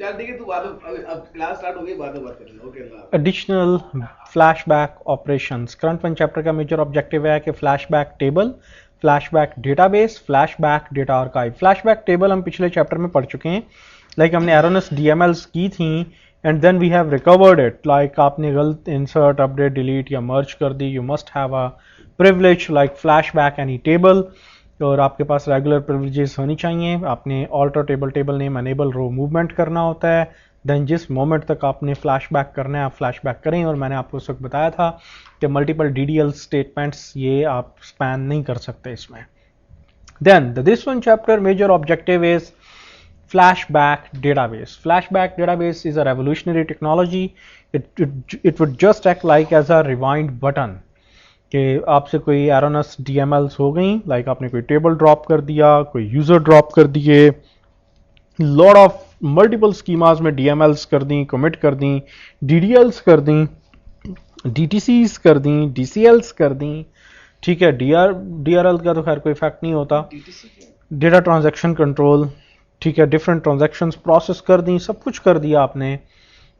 चल ठीक है, तू बाद में अब क्लास स्टार्ट हो गई, बाद में बात करेंगे। ओके अल्लाह। Additional flashback operations. Current one chapter का मेजर ऑब्जेक्टिव है कि flashback table, flashback database, flashback data archive. Flashback table हम पिछले चैप्टर में पढ़ चुके हैं, लाइक हमने एरोनस डीएमएल्स की थी and then we have recovered it. Like आपने गलत इंसर्ट, अपडेट, डिलीट या मर्ज कर दी, you must have a privilege like flashback any table, और आपके पास रेगुलर प्रिविलेजेस होनी चाहिए। आपने alter table name, enable row movement करना होता है। देन जिस मोमेंट तक आपने फ्लैशबैक करना है आप फ्लैशबैक करें, और मैंने आपको उस वक्त बताया था कि मल्टीपल डीडीएल स्टेटमेंट्स ये आप स्पैन नहीं कर सकते इसमें। Then this one chapter major objective is flashback database. Flashback database is a revolutionary technology. It would just act like as a rewind button. कि आपसे कोई एरोनस डीएमएल्स हो गई, लाइक आपने कोई टेबल ड्रॉप कर दिया, कोई यूजर ड्रॉप कर दिए, लॉट ऑफ मल्टीपल स्कीमास में डीएमएल्स कर दी, कमिट कर दी, डीडीएल्स कर दी, डीटीसीज कर दी, डीसीएल्स कर दी, ठीक है। डीआरएल का तो खैर कोई इफेक्ट नहीं होता, डेटा ट्रांजैक्शन कंट्रोल, ठीक है। डिफरेंट ट्रांजैक्शंस प्रोसेस कर दी, सब कुछ कर दिया आपने।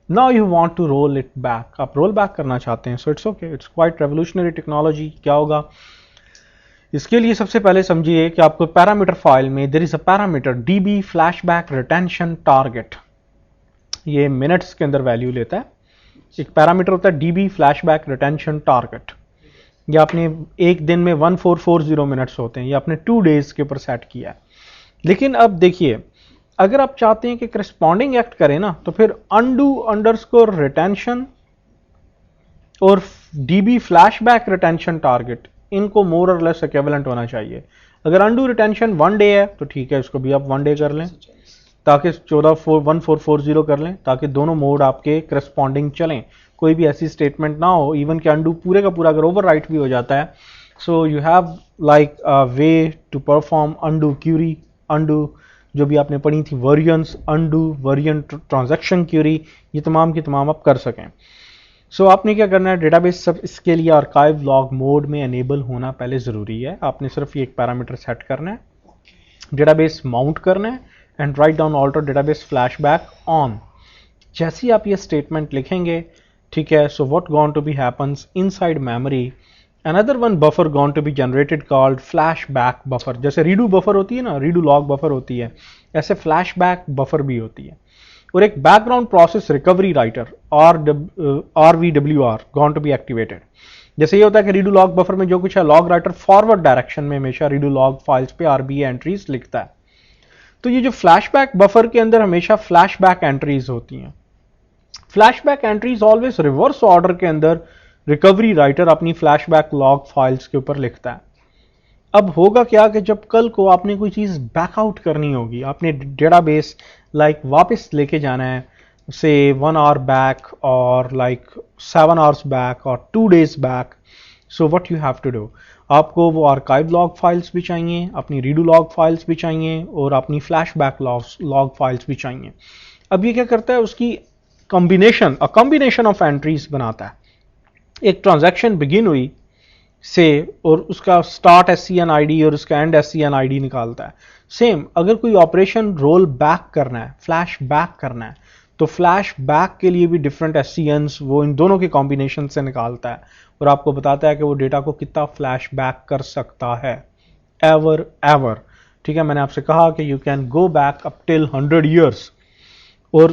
Now you want to roll it back, आप रोल बैक करना चाहते हैं, so it's okay, it's quite revolutionary technology. क्या होगा इसके लिए? सबसे पहले समझिए कि आपको पैरामीटर फाइल में there is a parameter DB flashback retention target, ये मिनट्स के अंदर वैल्यू लेता है। एक पैरामीटर होता है डीबी फ्लैशबैक रिटेंशन टारगेट, ये आपने एक दिन में 1440 मिनट्स होते हैं, ये आपने 2 डेज के ऊपर सेट किया है। लेकिन अब देखिए, अगर आप चाहते हैं कि करस्पॉन्डिंग एक्ट करें ना, तो फिर अनडू अंडरस्कोर रिटेंशन और डीबी फ्लैशबैक रिटेंशन टारगेट, इनको मोर और लेस इक्विवेलेंट होना चाहिए। अगर अनडू रिटेंशन 1 डे है तो ठीक है, इसको भी आप 1 डे कर लें, ताकि 1440 कर लें, ताकि दोनों मोड आपके करस्पॉन्डिंग चलें, कोई भी ऐसी स्टेटमेंट ना हो इवन कि अनडू पूरे का पूरा अगर ओवर राइट भी हो जाता है। So you have like a way to perform undo query, undo जो भी आपने पढ़ी थी variance, undo variant transaction query, ये तमाम की तमाम आप कर सकें। सो आपने क्या करना है, डेटाबेस सब इसके लिए आर्काइव लॉग मोड में एनेबल होना पहले ज़रूरी है। आपने सिर्फ ये एक पैरामीटर सेट करना है, डेटाबेस माउंट करना है and write down alter database flashback on. जैसे ही आप ये स्टेटमेंट लिखेंगे, ठीक है, so what going to be happens inside memory, another one buffer going to be generated called flashback buffer। जैसे रीडू बफर होती है ना, रीडू लॉग बफर होती है, ऐसे फ्लैशबैक बफर भी होती है। और एक background process recovery writer RVWR going to be activated। जैसे ये होता है कि रीडू लॉग बफर में जो कुछ है, लॉग राइटर फॉरवर्ड डायरेक्शन में हमेशा रीडू लॉग फाइल्स पे RBA एंट्रीज लिखता है। तो ये जो फ्लैशबैक बफर के अंदर हमेशा फ्लैशबैक एंट्रीज होती हैं। Flashback entries always reverse order के अंदर रिकवरी राइटर अपनी फ्लैशबैक लॉग फाइल्स के ऊपर लिखता है। अब होगा क्या कि जब कल को आपने कोई चीज़ बैकआउट करनी होगी, आपने डेटाबेस लाइक वापस लेके जाना है, से 1 आवर बैक और लाइक 7 आवर्स बैक और 2 days back, so what you have to do, आपको वो आर्काइव लॉग फाइल्स भी चाहिए, अपनी रीडू लॉग फाइल्स भी चाहिए और अपनी फ्लैशबैक लॉग फाइल्स भी चाहिए। अब ये क्या करता है, उसकी कॉम्बिनेशन ऑफ एंट्रीज बनाता है। एक ट्रांजैक्शन बिगिन हुई से और उसका स्टार्ट SCN ID और उसका एंड SCN ID निकालता है। सेम अगर कोई ऑपरेशन रोल बैक करना है, फ्लैश बैक करना है, तो फ्लैश बैक के लिए भी डिफरेंट SCNs वो इन दोनों के कॉम्बिनेशन से निकालता है और आपको बताता है कि वो डेटा को कितना फ्लैश बैक कर सकता है, एवर। ठीक है, मैंने आपसे कहा कि you can go back up till 100 years. और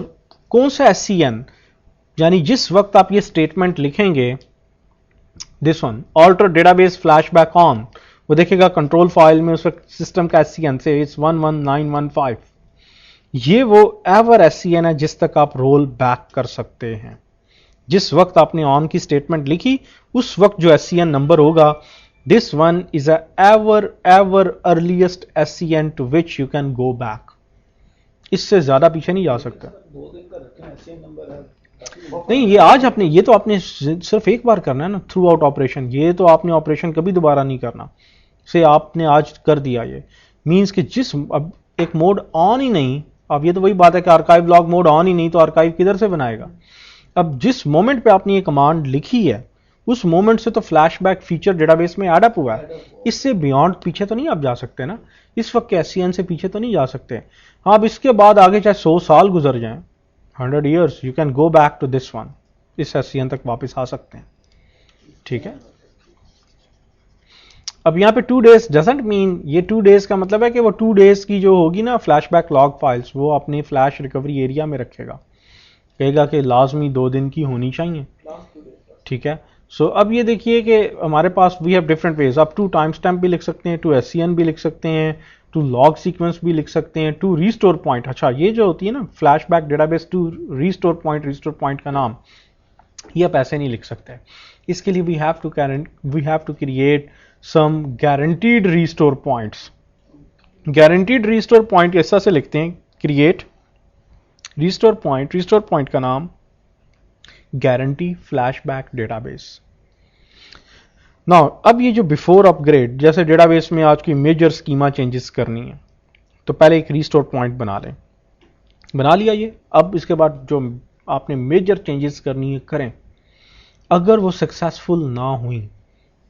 कौन सा SCN, यानी जिस वक्त आप ये स्टेटमेंट लिखेंगे, this one alter database flashback on, वो देखेगा कंट्रोल फाइल में उस वक्त सिस्टम का SCN से इट्स 11915। ये वो एवर SCN है जिस तक आप रोल बैक कर सकते हैं। जिस वक्त आपने ऑन की स्टेटमेंट लिखी उस वक्त जो SCN नंबर होगा, this one is a ever earliest SCN to which you can go back. इससे ज्यादा पीछे नहीं जा सकता। 2 दिन का रखते हैं, SCN नंबर है नहीं, ये आज आपने, ये तो आपने सिर्फ एक बार करना है ना थ्रू आउट ऑपरेशन, ये तो आपने ऑपरेशन कभी दोबारा नहीं करना, से आपने आज कर दिया। ये मींस कि जिस अब एक मोड ऑन ही नहीं, अब ये तो वही बात है कि आर्काइव लॉग मोड ऑन ही नहीं तो आर्काइव किधर से बनाएगा। अब जिस मोमेंट पे आपने ये कमांड लिखी है उस मोमेंट से तो फ्लैशबैक फीचर डेटाबेस में एड अप हुआ है, इससे बियॉन्ड पीछे तो नहीं आप जा सकते ना, इस वक्त के SCN से पीछे तो नहीं जा सकते। हाँ, अब इसके बाद आगे चाहे 100 साल गुजर जाएं, 100 years you can go back to this one, इस SCN तक वापस आ सकते हैं, ठीक है। अब यहाँ पे 2 days डजंट मीन ये 2 days का मतलब है कि वो 2 days की जो होगी ना फ्लैशबैक लॉग फाइल्स वो अपने फ्लैश रिकवरी एरिया में रखेगा, कहेगा कि लाजमी 2 दिन की होनी चाहिए, ठीक है। सो अब ये देखिए कि हमारे पास वी हैव डिफरेंट वेज, आप टू टाइम स्टैम्प भी लिख सकते हैं, टू SCN भी लिख सकते हैं, टू लॉग सीक्वेंस भी लिख सकते हैं, टू रीस्टोर पॉइंट। अच्छा ये जो होती है ना flashback database to restore point का नाम ये आप ऐसे नहीं लिख सकते, इसके लिए we have to create some guaranteed restore points. Guaranteed restore point ऐसा से लिखते हैं, क्रिएट रीस्टोर पॉइंट का नाम गारंटी फ्लैशबैक डेटाबेस। नाउ अब ये जो बिफोर अपग्रेड, जैसे डेटाबेस में आज की मेजर स्कीमा चेंजेस करनी है तो पहले एक रीस्टोर पॉइंट बना लें, बना लिया ये। अब इसके बाद जो आपने मेजर चेंजेस करनी है करें, अगर वो सक्सेसफुल ना हुई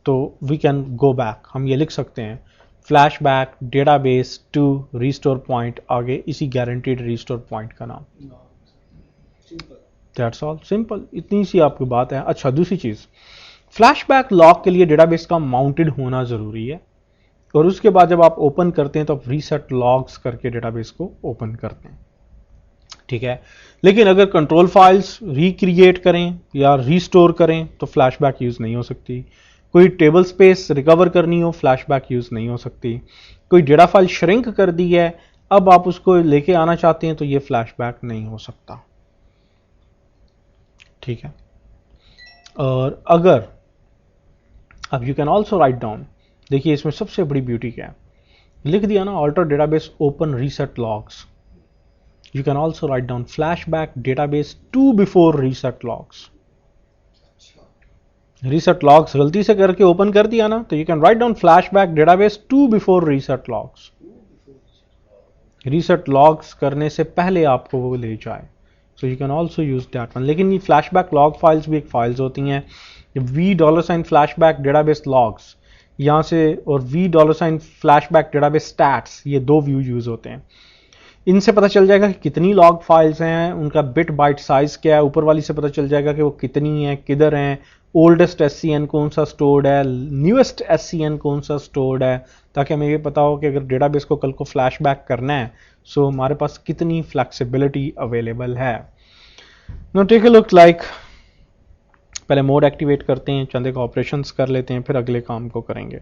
तो वी कैन गो बैक, हम ये लिख सकते हैं flashback database to restore point, आगे इसी गारंटीड रीस्टोर पॉइंट का नाम। दैट्स ऑल, सिंपल, इतनी सी आपकी बात है। अच्छा दूसरी चीज, फ्लैशबैक लॉग के लिए डेटाबेस का माउंटेड होना जरूरी है, और उसके बाद जब आप ओपन करते हैं तो आप रीसेट लॉग्स करके डेटाबेस को ओपन करते हैं, ठीक है। लेकिन अगर कंट्रोल फाइल्स रिक्रिएट करें या रीस्टोर करें तो फ्लैशबैक यूज नहीं हो सकती, कोई टेबल स्पेस रिकवर करनी हो फ्लैशबैक यूज नहीं हो सकती, कोई डेटा फाइल श्रिंक कर दी है अब आप उसको लेके आना चाहते हैं तो ये फ्लैशबैक नहीं हो सकता, ठीक है। और अगर अब you can also write down, देखिए इसमें सबसे बड़ी ब्यूटी क्या है, लिख दिया ना alter database open reset logs, you can also write down flashback database to before reset logs। reset logs गलती से करके ओपन कर दिया ना तो you can write down flashback database to before reset logs, reset logs करने से पहले आपको वो ले जाए, so you can also use that one। लेकिन ये flashback log files भी एक फाइल्स होती हैं, $v flashback database logs यहाँ से और $v flashback database stats, ये दो व्यू यूज होते हैं, इनसे पता चल जाएगा कि कितनी लॉग फाइल्स हैं, उनका बिट बाइट साइज क्या है, ऊपर वाली से पता चल जाएगा कि वो कितनी है, किधर हैं, ओल्डेस्ट SCN कौन सा स्टोर्ड है, न्यूएस्ट SCN कौन सा स्टोर्ड है, ताकि हमें ये पता हो कि अगर डेटाबेस को कल को फ्लैशबैक करना है सो हमारे पास कितनी फ्लेक्सिबिलिटी अवेलेबल है। No take a look like, पहले मोड एक्टिवेट करते हैं, चंद एक ऑपरेशंस कर लेते हैं, फिर अगले काम को करेंगे।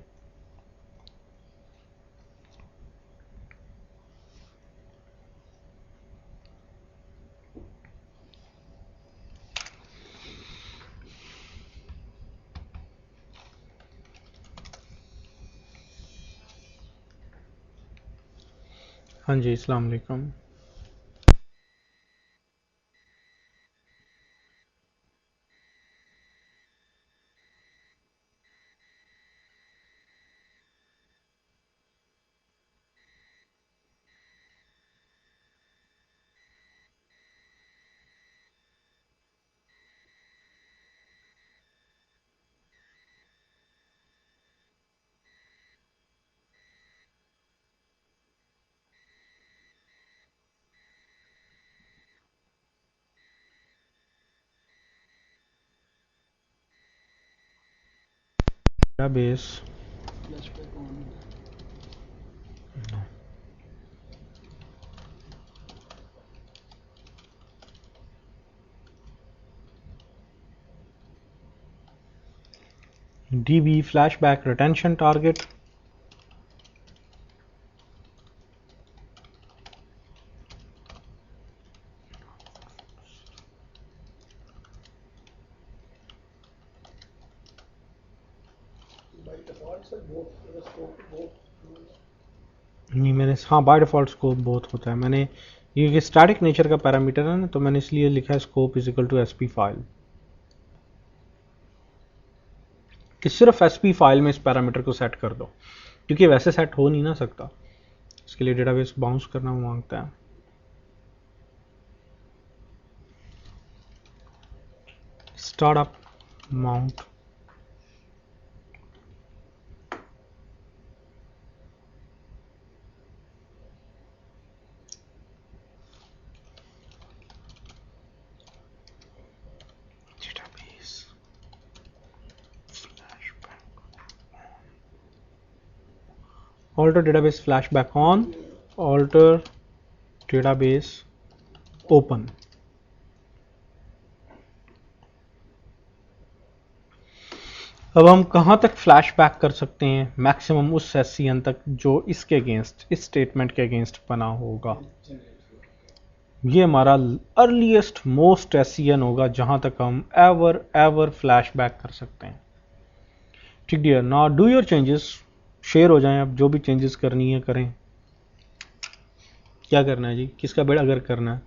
हाँ जी, अस्सलाम वालेकुम। Database DB flashback retention target, नहीं मैंने, हाँ बाय डिफॉल्ट स्कोप बहुत होता है, मैंने ये स्टैटिक नेचर का पैरामीटर है ना तो मैंने इसलिए लिखा है scope is equal to SP file, कि सिर्फ SP फाइल में इस पैरामीटर को सेट कर दो, क्योंकि वैसे सेट हो नहीं ना सकता, इसके लिए डेटाबेस बाउंस करना मांगता है। Startup mount, alter database flashback on, alter database open. अब हम कहां तक फ्लैशबैक कर सकते हैं? मैक्सिमम उस SCN तक जो इसके अगेंस्ट, इस स्टेटमेंट के अगेंस्ट बना होगा। ये हमारा अर्लीस्ट मोस्ट SCN होगा जहां तक हम एवर फ्लैशबैक कर सकते हैं। ठीक dear, now do your changes, share हो जाएं। अब जो भी चेंजेस करनी है करें। क्या करना है जी? किसका बेड़ा अगर करना है?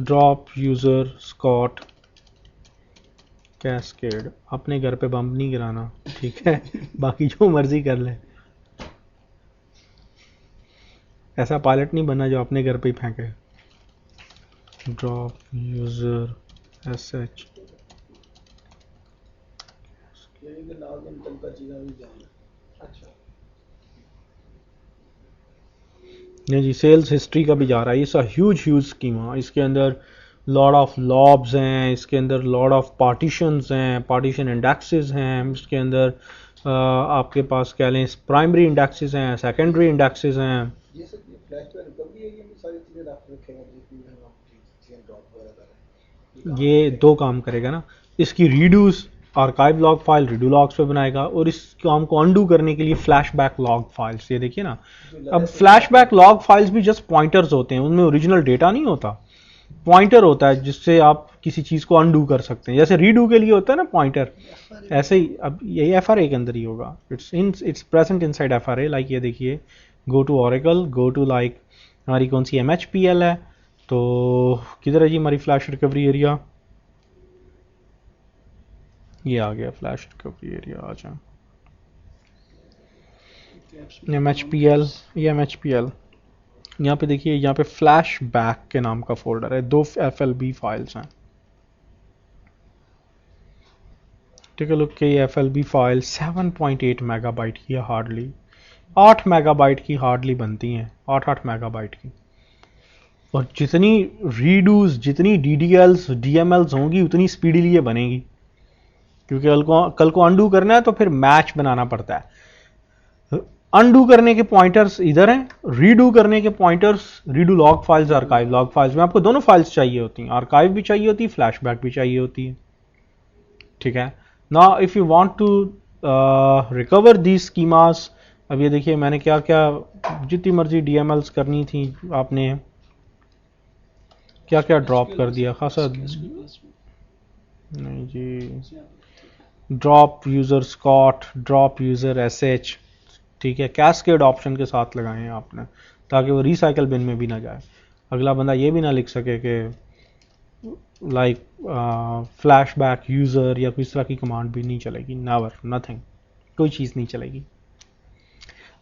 Drop user Scott cascade. अपने घर पे बम नहीं गिराना, ठीक है? बाकी जो मर्जी कर ले। ऐसा पायलट नहीं बनना जो अपने घर पे ही फेंके। Drop user SH। नहीं जी, सेल्स हिस्ट्री का भी जा रहा है। ये ह्यूज स्कीमा। इसके अंदर लॉट ऑफ लॉब्स हैं, इसके अंदर लॉट ऑफ पार्टीशंस हैं, पार्टीशन इंडेक्सेस हैं, इसके अंदर आपके पास कह लें प्राइमरी इंडेक्सेस हैं, सेकेंडरी इंडेक्सेस हैं। ये सब ये फ्लैश पे रिकवरी है, ये सारी चीजें रख रखेंगे जितनी हम चीजें ड्रॉप वगैरह करें। ये दो काम करेगा ना, इसकी reduce archive log file redo logs पे बनाएगा, और इस काम को अंडू करने के लिए फ्लैशबैक लॉग फाइल्स। ये देखिए ना, अब फ्लैशबैक लॉग फाइल्स भी जस्ट पॉइंटर्स होते हैं, उनमें ओरिजिनल डेटा नहीं होता, पॉइंटर होता है जिससे आप किसी चीज को अनडू कर सकते हैं। जैसे रीडू के लिए होता है ना पॉइंटर, ऐसे ही अब यही FRA के अंदर ही होगा। It's present inside FRA। Like ये देखिए, go to Oracle, go to like हमारी कौन सी MHPL है, तो किधर है जी हमारी फ्लैश रिकवरी एरिया? ये आ गया फ्लैश रिकवरी एरिया। आ जाए MHPL, ये MHPL यहाँ पे देखिए, यहाँ पे फ्लैश बैक के नाम का फोल्डर है, 2 FLB फाइल्स हैं। टेक अ लुक के ये FLB फाइल 7.8 मेगाबाइट की है, हार्डली 8 मेगाबाइट की हार्डली बनती हैं, 8 मेगाबाइट की। और जितनी रीडूज, जितनी DDLs DMLs होंगी उतनी स्पीडीली ये बनेगी, क्योंकि कल को अंडू करना है तो फिर मैच बनाना पड़ता है। अनडू करने के पॉइंटर्स इधर हैं, रीडू करने के pointers redo log files, archive log files में आपको दोनों फाइल्स चाहिए होती हैं, आर्काइव भी चाहिए होती है, फ्लैशबैक भी चाहिए होती है। ठीक है, now if you want to recover these schemas, अब ये देखिए मैंने क्या क्या, जितनी मर्जी DMLs करनी थी आपने क्या क्या ड्रॉप कर दिया, खासा नहीं जी। Drop user Scott, drop user SH, ठीक है, कैस्केड ऑप्शन के साथ लगाए हैं आपने, ताकि वो रिसाइकल बिन में भी ना जाए। अगला बंदा ये भी ना लिख सके कि लाइक फ्लैशबैक यूजर या कोई इस तरह की कमांड भी नहीं चलेगी। नेवर, नथिंग, कोई चीज़ नहीं चलेगी।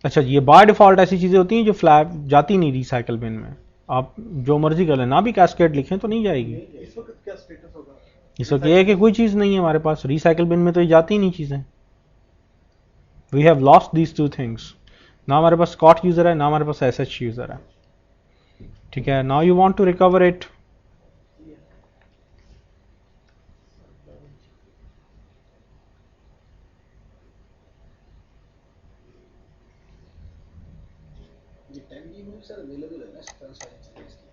अच्छा, ये बाय डिफॉल्ट ऐसी चीज़ें होती हैं जो फ्लैग जाती नहीं रिसाइकल बिन में। आप जो मर्जी कर लें, ना भी कैस्केड लिखें तो नहीं जाएगी। इस वक्त क्या स्टेटस होगा? इस वक्त ये है कि कोई चीज़ नहीं है हमारे पास, रिसाइकल बिन में तो ये जाती ही नहीं चीज़ें। We have lost these two things. ना हमारे पास स्कॉट यूजर है, ना हमारे पास SH यूजर है। ठीक है, now you want to recover it. ये 10G में सर अवेलेबल है ना सारी चीजें इसकी?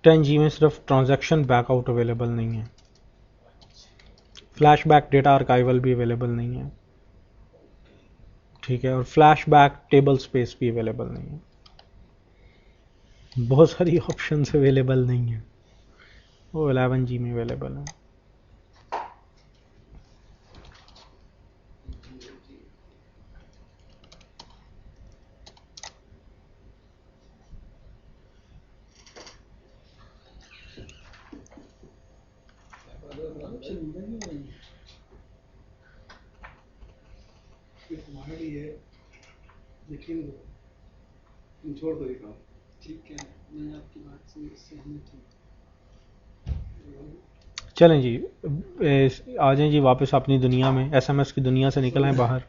10G में सिर्फ ट्रांजैक्शन बैकआउट अवेलेबल नहीं है, फ्लैशबैक डेटा आर्काइवल भी अवेलेबल नहीं है। ठीक है, और फ्लैशबैक टेबल स्पेस भी अवेलेबल नहीं है। बहुत सारी ऑप्शंस अवेलेबल नहीं है, वो 11G में अवेलेबल है। तुम्हारे लिए लेकिन तुम छोड़ दो ये काम। ठीक है, मैं आपकी बात से सहमत हूँ। चलें जी, आ जाएं जी वापस अपनी दुनिया में, SMS की दुनिया से निकल आए बाहर।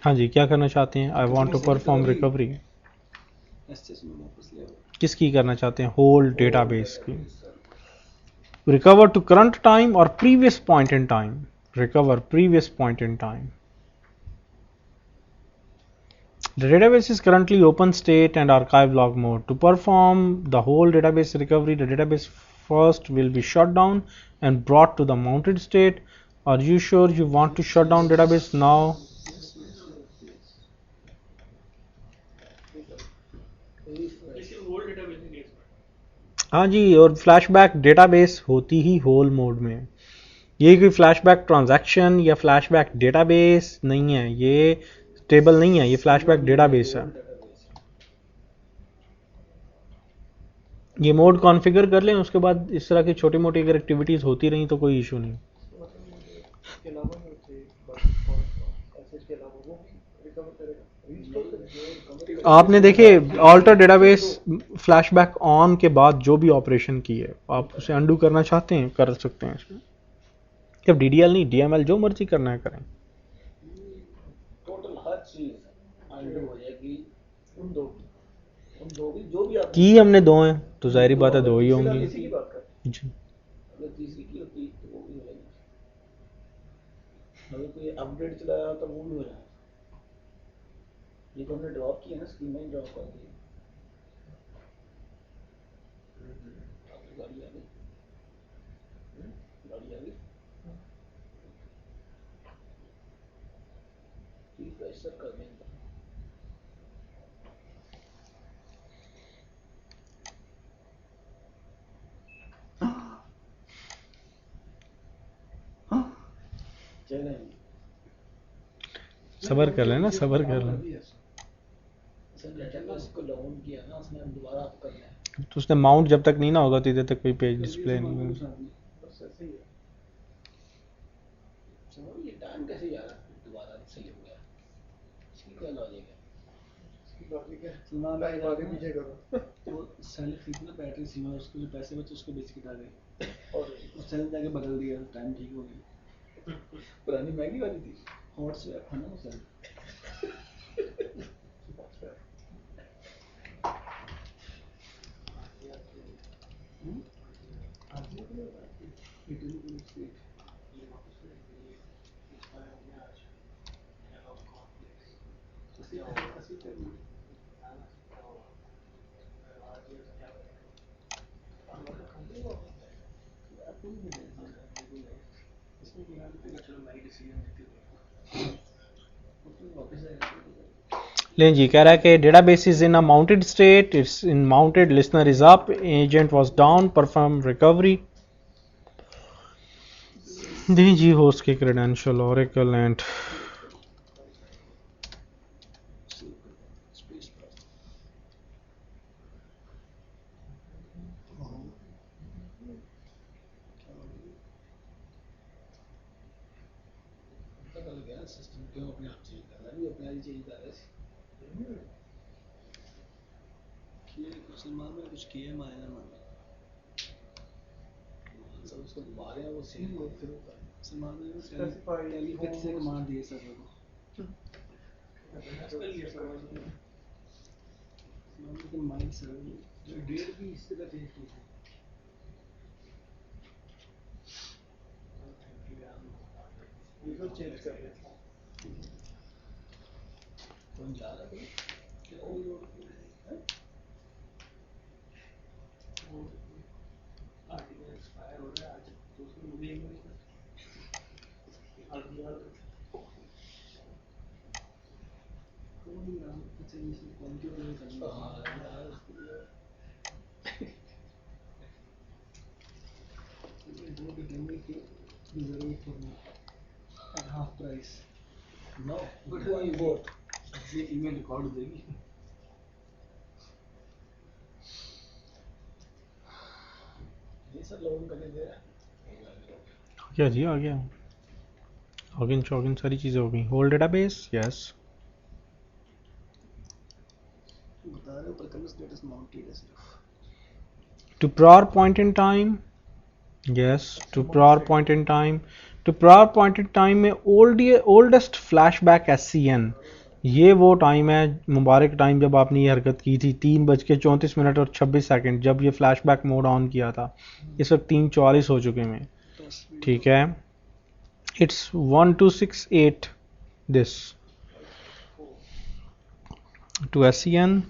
हाँ जी, क्या करना चाहते हैं? I want to perform recovery. किसकी करना चाहते हैं? होल डेटाबेस की। recover to current time or previous point in time. Recover previous point in time. The database is currently open state and archive log mode. To perform the whole database recovery, the database first will be shut down and brought to the mounted state. Are you sure you want to shut down database now? हाँ जी, और flashback database होती ही whole mode में। ये कोई flashback transaction या flashback database नहीं है, ये टेबल नहीं है, ये फ्लैशबैक डेटाबेस है। ये मोड कॉन्फ़िगर कर लें, उसके बाद इस तरह की छोटी मोटी अगर एक्टिविटीज़ होती रही तो कोई इशू नहीं। आपने देखे ऑल्टर डेटाबेस फ्लैशबैक ऑन के बाद जो भी ऑपरेशन की है, आप उसे अंडू करना चाहते हैं कर सकते हैं इसमें। जब DDL नहीं, DML जो मर्जी करना है करें। टोटल हर चीज अंडू हो जाएगी उन दो की जो भी आप की हमने दो हैं तो जाहिर बात है दो ही होंगी इसी की बात कर। जी। अगर तीसरी की होती तो वो भी हो जाएगी। अगर कोई अपडेट चलाया तो वो भी हो जाएगा। ये तो हमने ड्रॉप किया ना, स्कीम में ड्रॉप कर दी। गाड़ी आ गई, गाड़ी आ गई। रिफ्रेश कर देंगे। सबर कर लेना, सबर कर लेना। इसको लॉग किया ना उसने, अब दोबारा आप करना है तो उसने माउंट जब तक नहीं ना होगा तो इधर तक कोई पेज डिस्प्ले नहीं होगा। बस ऐसे ही है। समझ ये टाइम कैसे जा रहा है, दोबारा सही हो गया। इसकी क्या लॉजिक है? लॉजिक है सलमान भाई आगे पीछे करो। वो सेल खरीद ना बैटरी सीमा, उसके जो पैसे बचे उसको बेच के डाले और उस सेल जाके बदल दिया, टाइम ठीक हो गया। पुरानी महंगी वाली थी, हॉट स्वैप था ना वो सेल। लें जी, कह रहा है कि database is in a mounted state, it's in mounted, listener is up, agent was down, perform recovery. दें जी होस्ट के क्रेडेंशियल, ओरेकल एंड सिस्टम क्यों अपने आप चेंज कर रहा है, अपने आप ही चेंज कर रहा है। कुछ सलमान में कुछ किया मारे ना मारे, सब उसको मारे हैं वो सेम सलमान ने टेलीपैथ से कमांड दिए सब को। सलमान के माइंड से जो डेट भी इस तरह चेंज की है। ये चेंज कर रहे कौन जा रहा है क्या कोई रोड है आर्टिकल एक्सपायर हो रहा है आज तो उसको मुझे एक कौन नाम अच्छा ये कौन क्यों नहीं करना। हां यार वो भी डेमो की जरूरत पड़नी at half price. No, but who you bought? ये ईमेल रिकॉर्ड हो जाएगी। ये सब लोगों का दे रहा है क्या जी आ गया, लॉगिन शॉगिन सारी चीज़ें हो गई। होल्ड डेटाबेस यस, बता रहे हो पर कल स्टेटस माउंटेड है सिर्फ। To prior point in time yes, to prior point in time, to prior point in time में ओल्डेस्ट फ्लैशबैक SCN ये वो टाइम है, मुबारक टाइम, जब आपने ये हरकत की थी 3:34 और 26 सेकंड, जब ये फ्लैशबैक मोड ऑन किया था। इस वक्त 3:44 हो चुके हैं। ठीक है, इट्स 1268 दिस टू SCN।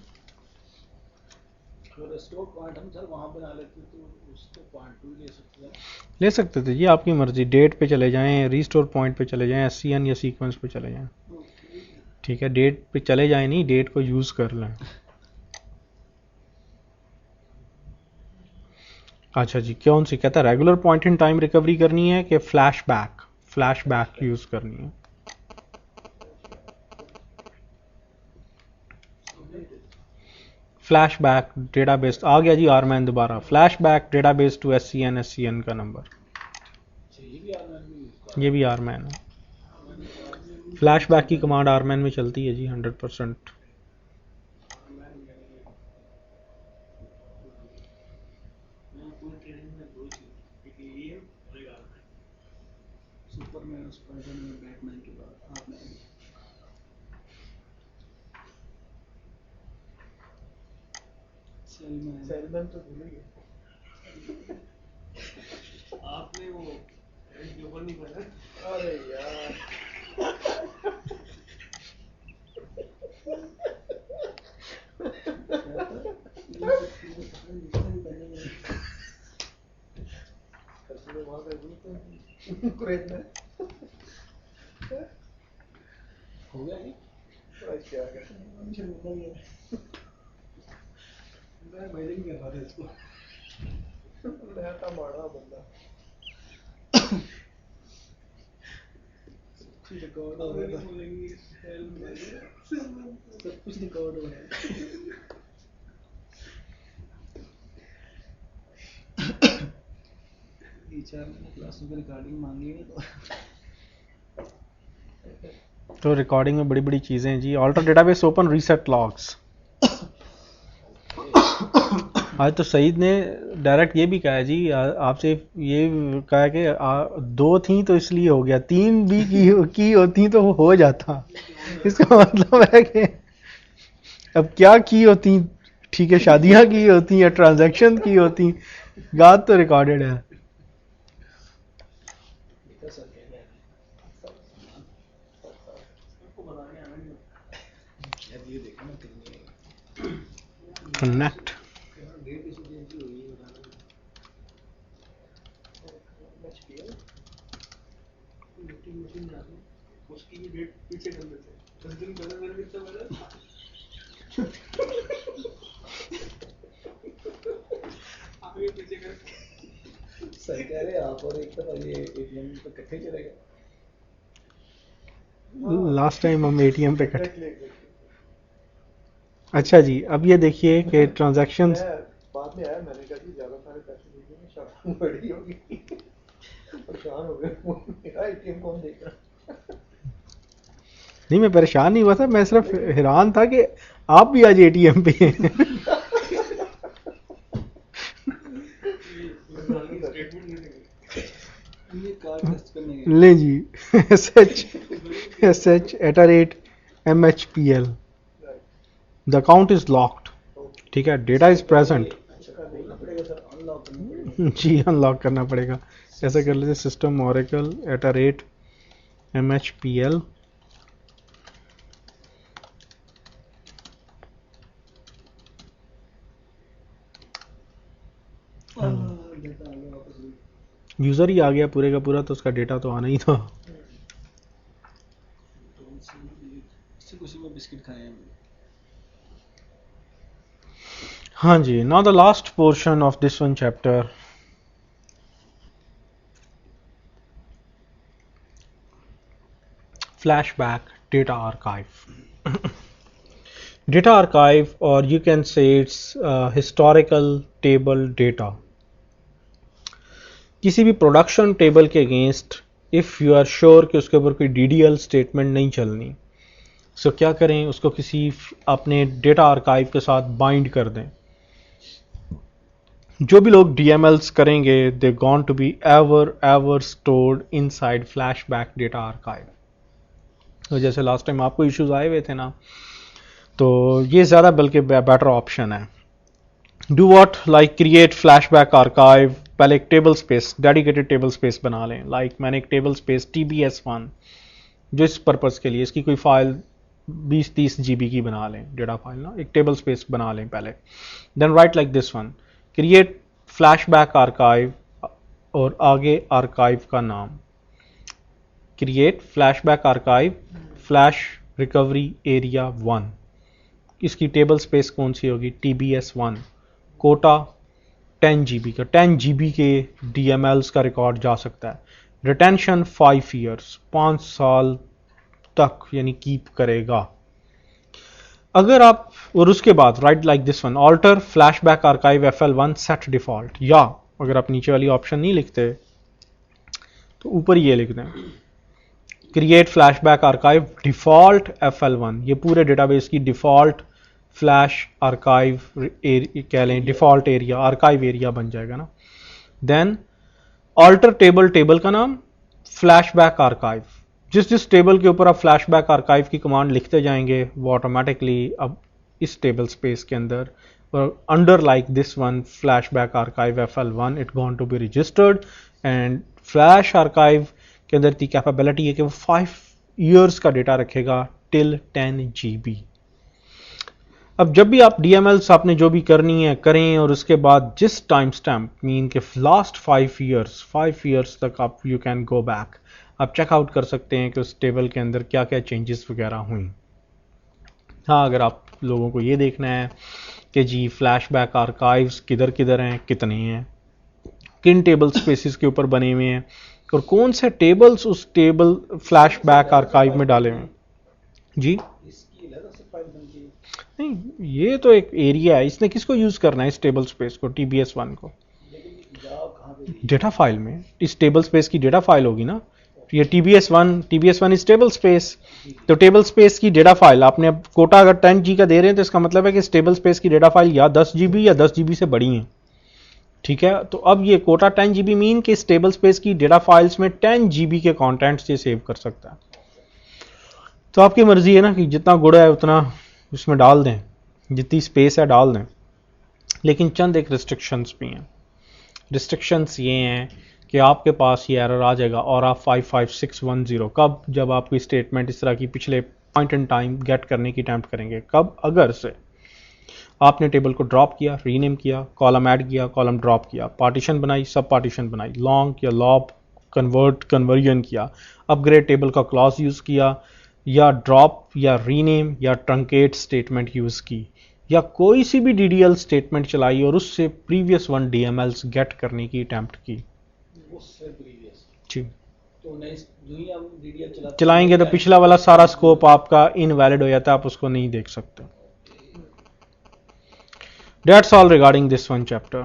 अगर स्टोर पॉइंट हम सर वहाँ बना लेते तो उसको पॉइंट टू ले सकते हैं। ले सकते थे जी, आपकी मर्जी। डेट पे चले जाएं, रीस्टोर पॉइंट पे चले जाएं, SCN या सीक्वेंस पे चले जाएं। ठीक है, डेट पे चले जाएं, नहीं डेट को यूज कर लें। अच्छा जी, कौन सी कहता है, regular point in time recovery करनी है कि फ्लैशबैक यूज करनी है? फ्लैशबैक डेटाबेस आ गया जी, आरमैन दोबारा। फ्लैशबैक डेटाबेस टू SCN का नंबर, ये भी आरमैन है। फ्लैशबैक की कमांड आरमैन में चलती है जी 100%। सुपरमैन, स्पाइडरमैन, बैटमैन के बाद आपने सेलमैन तो भूल ही गए। आपने वो ऊपर नहीं पढ़ा? अरे यार हो गया नहीं? क्या मैं नहीं कर रहा था इसको। रहता मारा बंदा रिकॉर्ड हो रहा था, सब कुछ रिकॉर्ड हो रहा है। टीचर ने क्लास में रिकॉर्डिंग मांगी है तो रिकॉर्डिंग में बड़ी बड़ी चीज़ें हैं जी। Alter database open reset logs. आज तो सईद ने डायरेक्ट ये भी कहा है जी, आपसे ये कहा है कि 2 थी तो इसलिए हो गया, 3 भी की होती तो हो जाता। इसका मतलब है कि अब क्या की होती, ठीक है, शादियां की होती या ट्रांजैक्शन की होती, बात तो रिकॉर्डेड है। कनेक्ट उसकी भी डेट पीछे कर देते, 10 दिन पहले मेरे कितना बड़ा आगे पीछे कर। सही कह रहे आप, और एक तरह ये एटीएम तो इकट्ठे चलेगा। लास्ट टाइम हम एटीएम पे कट। अच्छा जी, अब ये देखिए कि ट्रांजैक्शन बाद में आया, मैंने कहा जी ज्यादा सारे पैसे दीजिए, शाम बड़ी होगी, परेशान हो गए, मेरा एटीएम कौन देगा। नहीं, मैं परेशान नहीं हुआ था, मैं सिर्फ हैरान था कि आप भी आज एटीएम पे हैं। ले जी, SH@MHPL, the account is locked. ठीक है, डेटा इज प्रेजेंट जी, अनलॉक करना पड़ेगा। ऐसा कर लेते, सिस्टम ओरेकल @MHPL। यूजर ही आ गया पूरे का पूरा, तो उसका डेटा तो आना ही था। बिस्किट खाए हैं। हाँ जी, now the last portion of this one chapter, flashback data archive. Data archive, or you can say it's historical table data. किसी भी प्रोडक्शन टेबल के against if you are sure कि उसके ऊपर कोई DDL स्टेटमेंट नहीं चलनी, सो क्या करें, उसको किसी अपने डेटा आर्काइव के साथ बाइंड कर दें। जो भी लोग DMLs करेंगे, they gone to be ever stored inside flashback data archive. तो जैसे लास्ट टाइम आपको इश्यूज आए हुए थे ना, तो ये ज़्यादा बल्कि बेटर ऑप्शन है। Do what like create flashback archive, पहले एक table space, dedicated table space बना लें। लाइक मैंने एक टेबल स्पेस TBS1 जो इस पर्पज़ के लिए, इसकी कोई फाइल 20-30 GB की बना लें, डेटा फाइल ना, एक टेबल स्पेस बना लें पहले। Then write like this one, create flashback archive और आगे आर्काइव का नाम, create flashback archive flash recovery area 1। इसकी टेबल स्पेस कौन सी होगी? TBS1। कोटा 10 GB का, 10 GB के DMLs का रिकॉर्ड जा सकता है। रिटेंशन 5 years, 5 साल तक यानी कीप करेगा। अगर आप, और उसके बाद write like this one, alter flashback archive FL1 set default, या अगर आप नीचे वाली ऑप्शन नहीं लिखते तो ऊपर ये लिख दें, create flashback archive default FL1। ये पूरे डेटाबेस की डिफॉल्ट फ्लैश आर्काइव कह लें, डिफॉल्ट एरिया, आर्काइव एरिया बन जाएगा ना। देन ऑल्टर टेबल, टेबल का नाम फ्लैशबैक आर्काइव। जिस जिस टेबल के ऊपर आप फ्लैशबैक आर्काइव की कमांड लिखते जाएंगे वो ऑटोमेटिकली अब इस टेबल स्पेस के अंदर under like this one flashback archive FL1 it going to be registered. And flash archive के अंदर की कैपेबिलिटी है कि वो 5 years का डेटा रखेगा टिल 10 GB। अब जब भी आप DMLs आपने जो भी करनी है करें, और उसके बाद जिस टाइम स्टैम्प मीन के लास्ट 5 years तक आप यू कैन गो बैक, आप चेकआउट कर सकते हैं कि उस टेबल के अंदर क्या क्या चेंजेस वगैरह हुई। हाँ, अगर आप लोगों को ये देखना है कि जी फ्लैशबैक आर्काइव्स किधर किधर हैं, कितने हैं, किन टेबल स्पेसिस के ऊपर बने हुए हैं, और कौन से टेबल्स उस टेबल फ्लैशबैक आर्काइव में डाले हुए हैं जी। नहीं, ये तो एक एरिया है, इसने किसको यूज करना है इस टेबल स्पेस को, TBS1 को, डेटा फाइल में। इस टेबल स्पेस की डेटा फाइल होगी ना, ये TBS1 इस टेबल स्पेस, तो टेबल स्पेस की डेटा फाइल आपने अब कोटा अगर 10 G का दे रहे हैं तो इसका मतलब है कि इस टेबल स्पेस की डेटा फाइल या 10 GB या 10 GB से बड़ी है। ठीक है, तो अब ये कोटा 10 GB मीन कि इस टेबल स्पेस की डेटा फाइल्स में 10 GB के कंटेंट्स ये सेव कर सकता है। तो आपकी मर्जी है ना कि जितना गुड़ है उतना उसमें डाल दें, जितनी स्पेस है डाल दें, लेकिन चंद एक रिस्ट्रिक्शंस भी हैं। रिस्ट्रिक्शंस ये हैं कि आपके पास ये एरर आ जाएगा और आप 55610 कब, जब आप कोई स्टेटमेंट इस तरह की पिछले पॉइंट इन टाइम गेट करने की अटेम्प्ट करेंगे, कब, अगर से आपने टेबल को ड्रॉप किया, रीनेम किया, कॉलम ऐड किया, कॉलम ड्रॉप किया, पार्टीशन बनाई, सब पार्टीशन बनाई, लॉन्ग या लॉब कन्वर्जन किया, अपग्रेड टेबल का क्लॉज यूज़ किया, या ड्रॉप या रीनेम या ट्रंकेट स्टेटमेंट यूज़ की, या कोई सी भी DDL स्टेटमेंट चलाई और उससे प्रीवियस 1 DMLs गेट करने की अटेम्प्ट की, तो चलाएंगे तो पिछला वाला सारा स्कोप आपका इनवैलिड हो जाता है, आप उसको नहीं देख सकते। That's all regarding this one chapter.